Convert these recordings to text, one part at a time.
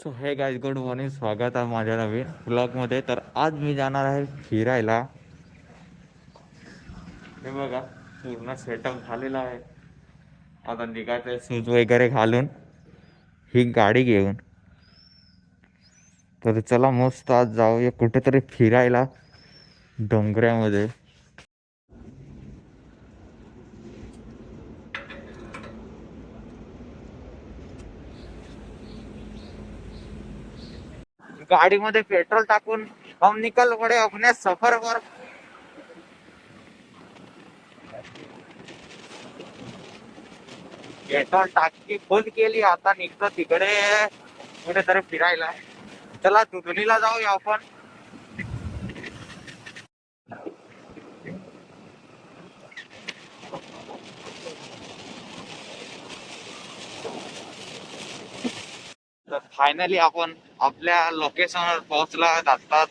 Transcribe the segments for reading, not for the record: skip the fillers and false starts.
So hey guys, good morning. स्वागत आहे माझ्या नवीन ब्लॉगमध्ये. तर आज मी जाणार आहे फिरायला. हे बघा, पूर्ण सेटअप झालेला आहे. आता निघायचं शूज वगैरे घालून ही गाडी घेऊन. तर चला मस्त आज जाऊया कुठेतरी फिरायला डोंगरामध्ये. गाडीमध्ये पेट्रोल टाकून हम निकल पडे अपने सफर पर. पेट्रोल टाकी फुल केली, आता निघतो तिकडे कुठेतरी फिरायला. चला दुधनीला जाऊया आपण. तर फायनली आपण आपल्या लोकेशनवर पोहोचला जातात.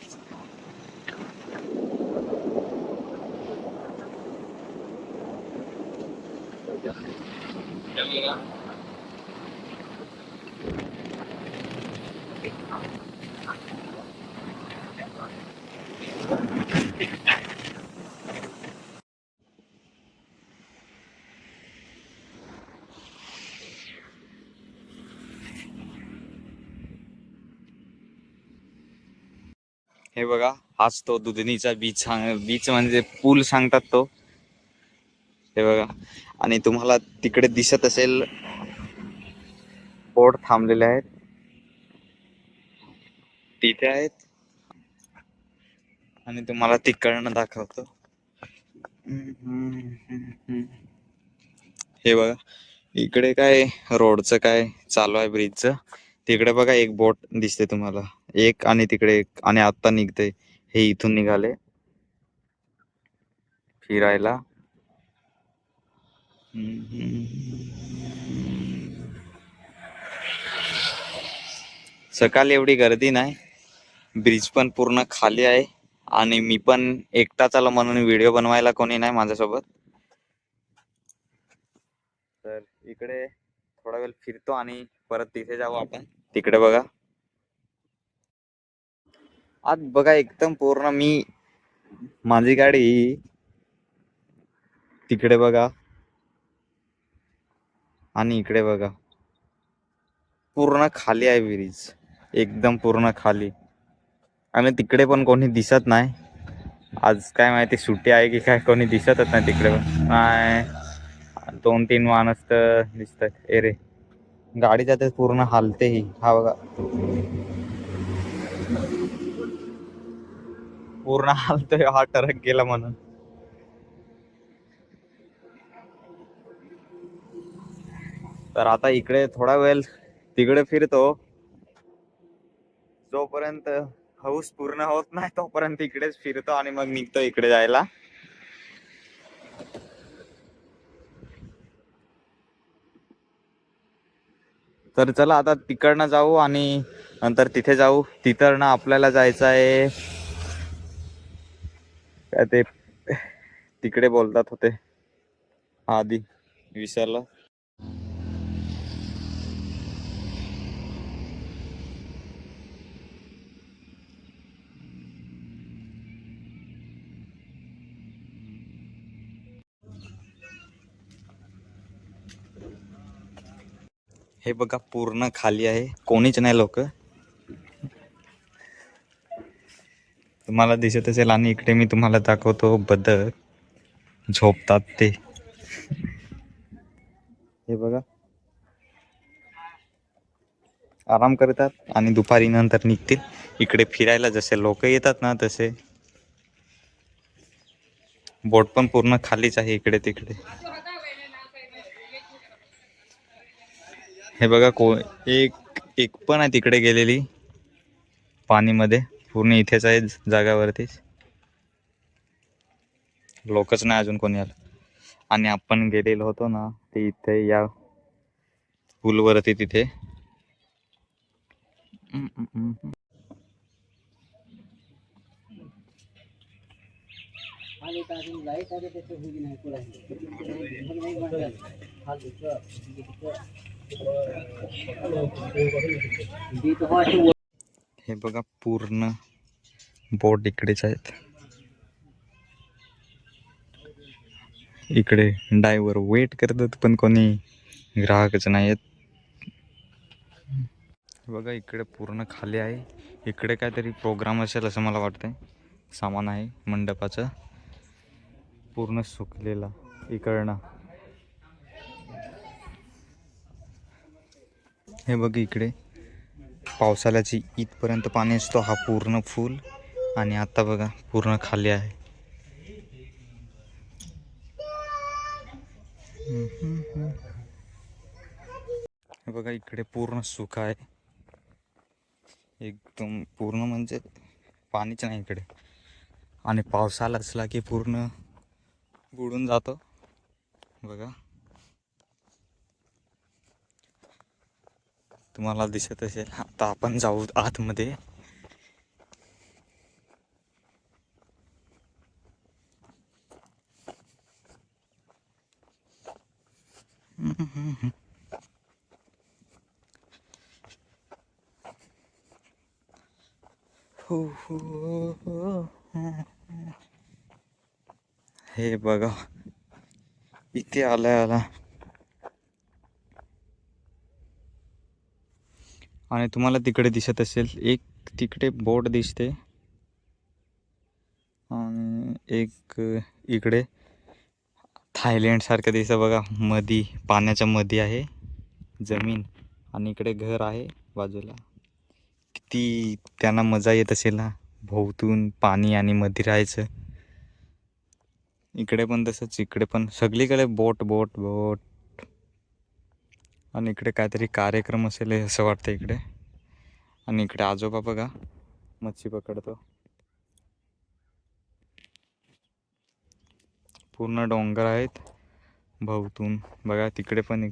हे बघा, हाच तो दुधनीचा बीच. बीच म्हणजे पूल सांगतात तो. हे बघा, आणि तुम्हाला तिकडे दिसत असेल बोट थांबलेले आहेत, तिथे आहेत. आणि तुम्हाला तिकडनं दाखवतो. हे बघा, इकडे काय रोडचं काय चालू आहे, ब्रिजचं. तिकडे बघा एक बोट दिसते तुम्हाला, एक, आणि तिकडे एक, आणि आता निघते. हे इथून निघाले फिरायला. सकाळी एवढी गर्दी नाही, ब्रिज पण पूर्ण खाली आहे. आणि मी पण एकटाच आलो म्हणून व्हिडिओ बनवायला कोणी नाही माझ्यासोबत. तर इकडे थोडा वेळ फिरतो आणि परत तिथे जाऊ आपण. तिकडे बघा, आज बघा एकदम पूर्ण माझी गाडी तिकडे बघा, आणि इकडे बघा पूर्ण खाली आहे ब्रिज, एकदम पूर्ण खाली. आणि तिकडे पण कोणी दिसत नाही. आज काय माहिती सुट्टी आहे की काय, कोणी दिसतच नाही तिकडे पण. नाही, 2-3 माणूस तर दिसतात. रे गाडी जाते पूर्ण हालते ही. हा बघा, पूर्ण हालतोय. हा ट्रक गेला म्हणून. तर आता इकडे थोडा वेळ तिकडे फिरतो, जोपर्यंत हाऊस पूर्ण होत नाही तोपर्यंत इकडेच फिरतो आणि मग निघतो इकडे जायला. तर चला आता तिकडनं जाऊ आणि नंतर तिथे जाऊ. तिकडनं आपल्याला जायचं आहे काय ते तिकडे बोलतात होते, आधी विसरलं. हे बघा, पूर्ण खाली आहे, कोणीच नाही. लोक तुम्हाला दिसत असेल. आणि इकडे मी तुम्हाला दाखवतो बदक झोपतात ते. हे बघा, आराम करतात आणि दुपारी नंतर निघतील इकडे फिरायला. जसे लोक येतात ना तसे. बोट पण पूर्ण खालीच आहे इकडे तिकडे. हे बघा, एक एक पण आहे तिकडे गेलेली पाणीमध्ये. पूर्ण इथेच आहे जागावरतीच, लोकच नाही अजून कोणी आलं. आणि आपण गेलेलो होतो ना ते इथे या पूलवरती तिथे. हे बघा पूर्ण बोट इकडेच आहेत. इकडे डायव्हर वेट करतात पण कोणी ग्राहकच नाही आहेत. बघा इकडे पूर्ण खाली आहे. इकडे काहीतरी प्रोग्राम असेल असं मला वाटतंय. सामान आहे मंडपाचं पूर्ण सुकलेला इकडनं. हे बघ इकडे पावसाळ्याची इथपर्यंत पाणी असतो. हा पूर्ण फुल आणि आता बघा पूर्ण खाली आहे. हे बघा इकडे पूर्ण सुका आहे एकदम पूर्ण, म्हणजे पाणीच नाही इकडे. आणि पावसाळा असला की पूर्ण बुडून जातो. बघा तुम्हाला दिसत असेल. आता आपण जाऊ आतमध्ये. हे बघा इथे आला आणि तुम्हाला तिकडे दिसत असेल एक तिकडे बोट दिसते आणि एक इकडे थायलंड सारखं दिसतं बघा. मधी पाण्याच्या मध्ये आहे जमीन आणि इकडे घर आहे बाजूला. किती त्यांना मजा येत असेल ना भोवतून पाणी आणि मध्ये राहायचं. इकडे पण तसंच, इकडे पण सगळीकडे बोट बोट बोट. आणि इकडे काहीतरी कार्यक्रम असेल असं वाटतं इकडे. आणि इकडे आजोबा बघा मच्छी पकडतो. पूर्ण डोंगर आहेत भोवतून बघा. तिकडे पण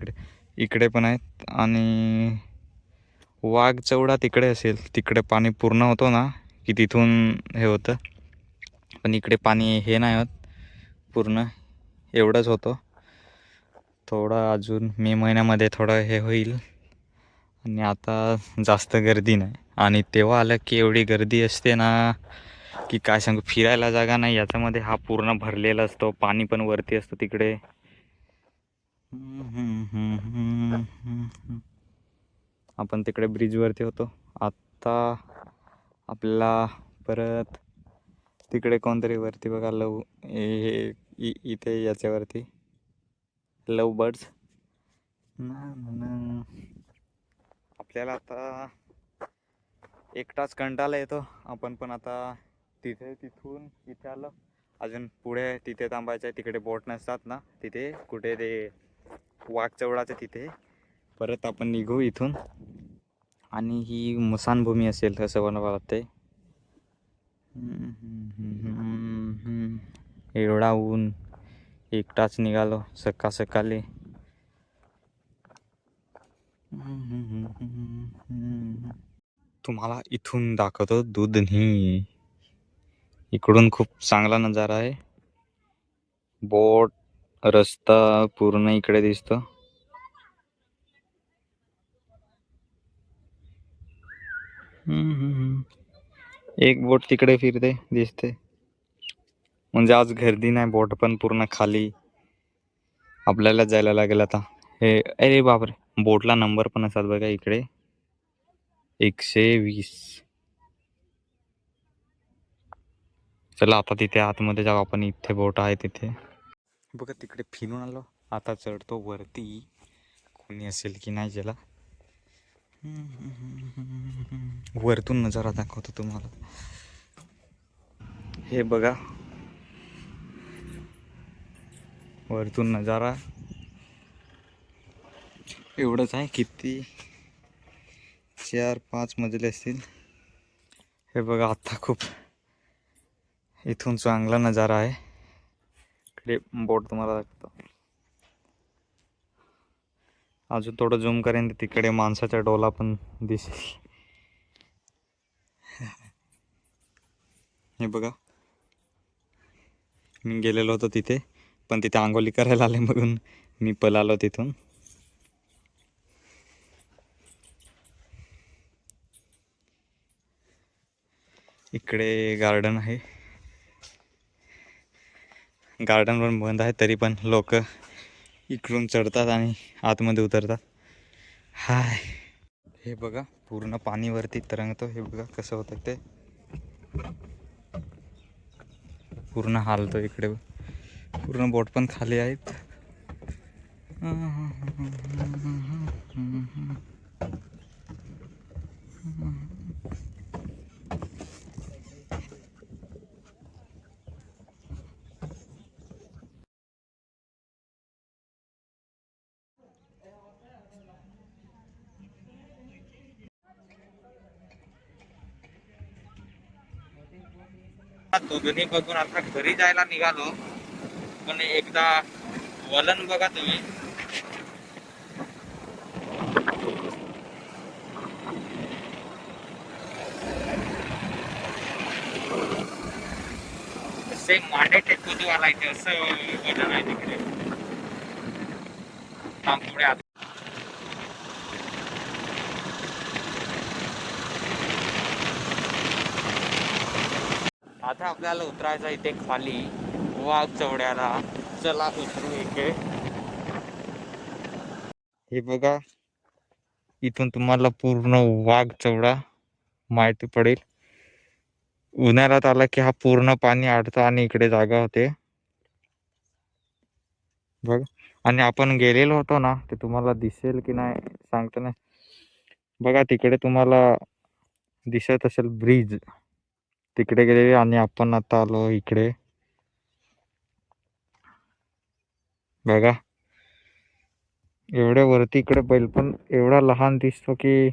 इकडे पण आहेत. आणि वाघ चौडा तिकडे असेल. तिकडे पाणी पूर्ण होतो ना की तिथून हे होतं. पण इकडे पाणी हे नाही होत पूर्ण, एवढंच होतं. थोडं अजून मे महिन्यामध्ये थोडं हे होईल. आणि आता जास्त गर्दी नाही. आणि तेव्हा आलं की एवढी गर्दी असते ना की काय सांगू. फिरायला जागा नाही याच्यामध्ये. हा पूर्ण भरलेला असतो. पाणी पण वरती असतं तिकडे. आपण तिकडे ब्रिजवरती होतो. आता आपल्याला परत तिकडे कोणतरी वरती बघा इथे याच्यावरती लव बर्ड्स. आपल्याला आता एकटाच कंटाळा येतो. आपण पण आता तिथून इथे आलो. अजून पुढे तिथे थांबायचं आहे. तिकडे बोट नसतात ना तिथे कुठे ते वाघ चौडाचं तिथे. परत आपण निघू इथून. आणि ही मसानभूमी असेल असं मला वाटतंय. एवढा ऊन एकटाच निघालो सकाळी. तुम्हाला इथून दाखवतो दूधनी. इकडून खूप चांगला नजारा आहे. बोट रस्ता पूर्ण इकडे दिसतो. एक बोट तिकडे फिरते दिसते. म्हणजे आज गर्दी नाही. बोट पण पूर्ण खाली. आपल्याला जायला लागेल आता. हे अरे बापरे, बोटला नंबर पण असतात बघा इकडे 120. चला आता तिथे आतमध्ये जाऊ आपण. इथे बोट आहे तिथे बघा. तिकडे फिरून आलो. आता चढतो वरती. कोणी असेल की नाही ज्याला. वरतून नजारा दाखवतो तुम्हाला. हे बघा वरतून नजारा एवढंच आहे. किती 4-5 मजले असतील. हे बघा आता खूप इथून चांगला नजारा आहे. इकडे बोट तुम्हाला दाखवतो. अजून थोडं झूम करेन तर तिकडे माणसाचा डोला पण दिसेल. हे बघा मी गेलेलो होतो तिथे. पण तिथे आंघोळी करायला आले म्हणून मी पळालो तिथून. इकडे गार्डन आहे. गार्डन पण बंद आहे, तरी पण लोक इकडून चढतात आणि आतमध्ये उतरतात. हाय, हे बघा पूर्ण पाणी वरती तरंगतो. हे बघा कसं होतं ते, पूर्ण हालतो. इकडे पूर्ण बोट पण खाली आहेत. दोन्ही बघून आता घरी जायला निघालो, पण एकदा वलन बघा तुम्ही. सेम मांडे टेकून वाला इथे असं वलन आहे तिकडे. पुढे आता आपल्याला उतरायचं इथे खाली वाघ चवड्याला. चला उतरू इथे. हे बघा, इथून तुम्हाला पूर्ण वाघ चवडा माहिती पडेल. उन्हाळ्यात आला की हा पूर्ण पाणी अडतं आणि इकडे जागा होते बघ. आणि आपण गेलेलो होतो ना, ते तुम्हाला दिसेल की नाही सांगतो ना. बघा तिकडे तुम्हाला दिसत असेल ब्रिज, तिकडे गेलेले आणि आपण आता आलो इकडे. बघा एवढ्या वरती इकडे बैल पण एवढा लहान दिसतो की.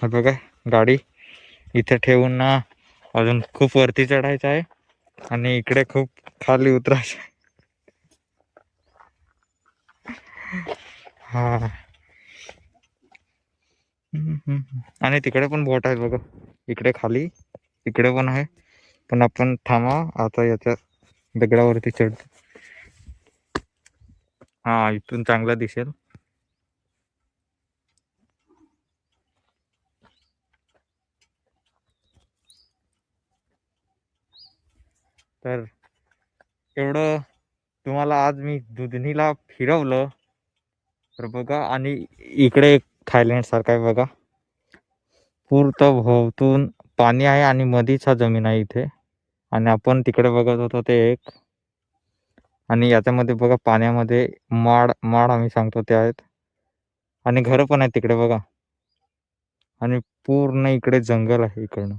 बघा गाडी इथे ठेवून ना अजून खूप वरती चढायचं आहे आणि इकडे खूप खाली उतरायचं आहे. हा, आणि तिकडे पण बोट आहेत बघा. इकडे खाली इकडे पण आहे, पण आपण थांबा आता याच्या दगडावरती चढतो. हा, इथून चांगला दिसेल. तर एवढं तुम्हाला आज मी दुधनीला फिरवलं तर बघा. आणि इकडे थायलंड सारखं आहे बघा. पूर्ण भोवतून पाणी आहे आणि मधीच हा जमीन आहे इथे. आणि आपण तिकडे बघत होतो ते एक. आणि याच्यामध्ये बघा पाण्यामध्ये माड माड आम्ही सांगतो ते आहेत. आणि घरं पण आहेत तिकडे बघा. आणि पूर्ण इकडे जंगल आहे इकडनं.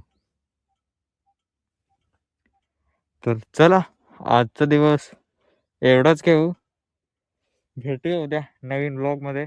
तर चला आजचा दिवस एवढाच घेऊ. भेटूया उद्या नवीन व्लॉग मध्ये.